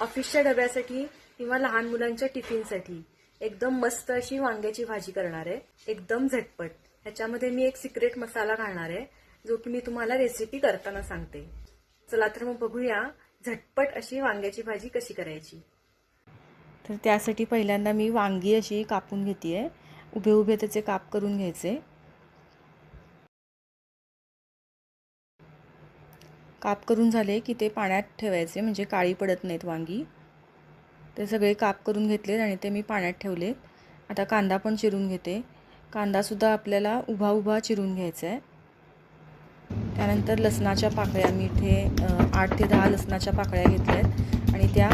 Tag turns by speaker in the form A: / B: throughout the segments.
A: ऑफिसच्या डब्यासाठी किंवा लहान मुलांच्या टिफिनसाठी एकदम मस्त अशी वांग्याची भाजी करणार आहे, एकदम झटपट। ह्याच्यामध्ये मी एक सिक्रेट मसाला घालणार आहे, जो की मी तुम्हाला रेसिपी करताना सांगते। चला तर मग बघूया झटपट अशी वांग्याची भाजी कशी करायची। तर त्यासाठी पहिल्यांदा मी वांगी अशी कापून घेतेय, उभे उभे त्याचे काप करून घ्यायचे। काप करून झाले की ते पाण्यात ठेवायचे, म्हणजे काळी पडत नाहीत वांगी। ते सगळे काप करून घेतलेत आणि ते मी पाण्यात ठेवलेत। आता कांदा पण चिरून घेते। कांदा सुद्धा आपल्याला उभा उभा चिरून घ्यायचा आहे। त्यानंतर लसणाच्या पाकळ्या मी इथे 8 ते 10 लसणाच्या पाकळ्या घेतल्यात आणि त्या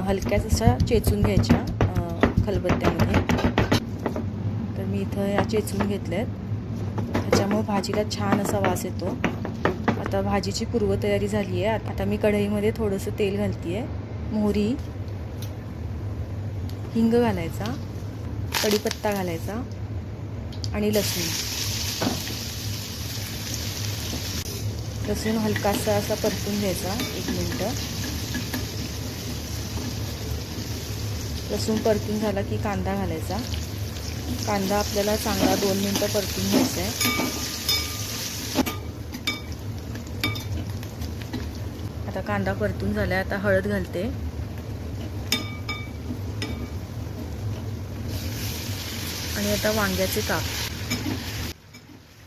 A: हलक्याच अशा चेचून घ्यायच्या खलबत्त्यामध्ये। तर मी इथं या चेचून घेतल्यात, त्याच्यामुळे भाजीला छान असा वास येतो। आता भाजीची पूर्वतयारी झाली आहे। आता मी कढईमध्ये थोडंसं तेल घालतेय, मोहरी, हिंग घालायचा, कढीपत्ता घालायचा आणि लसूण हलकासा असा परतून घ्यायचा 1 मिनिट। लसूण परतून झाला की कांदा घालायचा। कांदा आपल्याला चांगला 2 मिनिटं परतून घ्यायचा आहे। आता कांदा परतून झाला, आता हळद घालते आणि आता वांग्याचे काप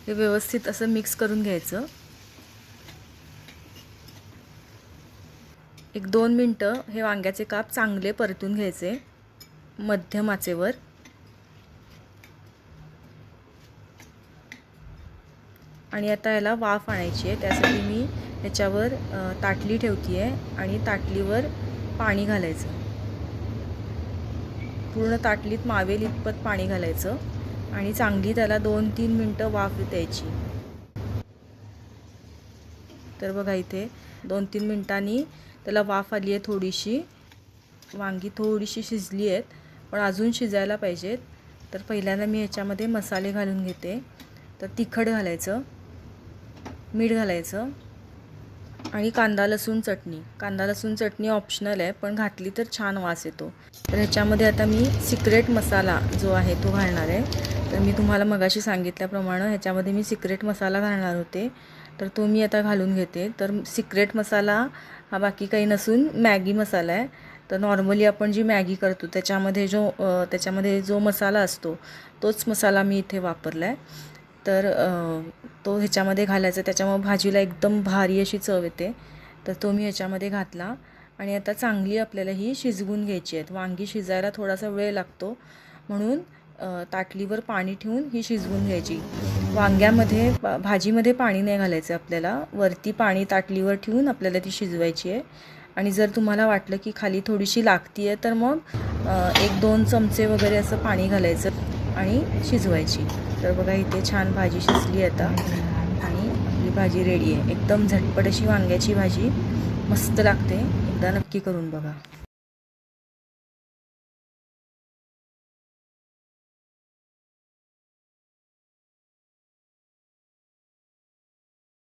A: हे व्यवस्थित असं मिक्स करून घ्यायचं। 1-2 मिनिटं हे वांग्याचे काप चांगले परतून घ्यायचे मध्यम आचेवर। आणि आता याला वाफ आणायची आहे, त्यासाठी मी ह्याच्यावर ताटली ठेवती आहे आणि ताटलीवर पाणी घालायचं। पूर्ण ताटलीत मावेल इतपत पाणी घालायचं आणि चांगली त्याला 2-3 मिनिटं वाफ द्यायची। तर बघा इथे 2-3 मिनिटांनी त्याला वाफ आली आहे थोडीशी। वांगी थोडीशी शिजली आहेत, पण अजून शिजायला पाहिजेत। तर पहिल्यांदा मी ह्याच्यामध्ये मसाले घालून घेते। तर तिखट घालायचं, मीठ घालायचं आणि कांदा लसूण चटणी। कांदा लसूण चटणी ऑप्शनल आहे, पण घातली तर छान वास येतो। तर ह्याच्यामध्ये आता मी सिक्रेट मसाला जो आहे तो घालणार आहे। तर मी तुम्हाला मगाशी सांगितल्याप्रमाणे ह्याच्यामध्ये मी सिक्रेट मसाला घालणार होते, तर तो मी आता घालून घेते। तर सिक्रेट मसाला हा बाकी काही नसून मॅगी मसाला आहे। तर नॉर्मली आपण जी मॅगी करतो त्याच्यामध्ये जो मसाला असतो तोच मसाला मी इथे वापरला आहे। तर तो ह्याच्यामध्ये घालायचा, त्याच्यामुळे भाजीला एकदम भारी अशी चव येते। तर तो मी ह्याच्यामध्ये घातला आणि आता चांगली आपल्याला ही शिजवून घ्यायची आहेत। वांगी शिजायला थोडासा वेळ लागतो, म्हणून ताटलीवर पाणी ठेवून ही शिजवून घ्यायची। वांग्यामध्ये भाजीमध्ये पाणी नाही घालायचं आपल्याला, वरती पाणी ताटलीवर ठेवून आपल्याला ती शिजवायची आहे। आणि जर तुम्हाला वाटलं की खाली थोडीशी लागती आहे तर मग 1-2 चमचे वगैरे असं पाणी घालायचं आणि शिजवायची। तर बघा इथे छान भाजी शिजली आता आणि आपली भाजी रेडी आहे। एकदम झटपट अशी वांग्याची भाजी मस्त लागते, एकदा नक्की करून बघा।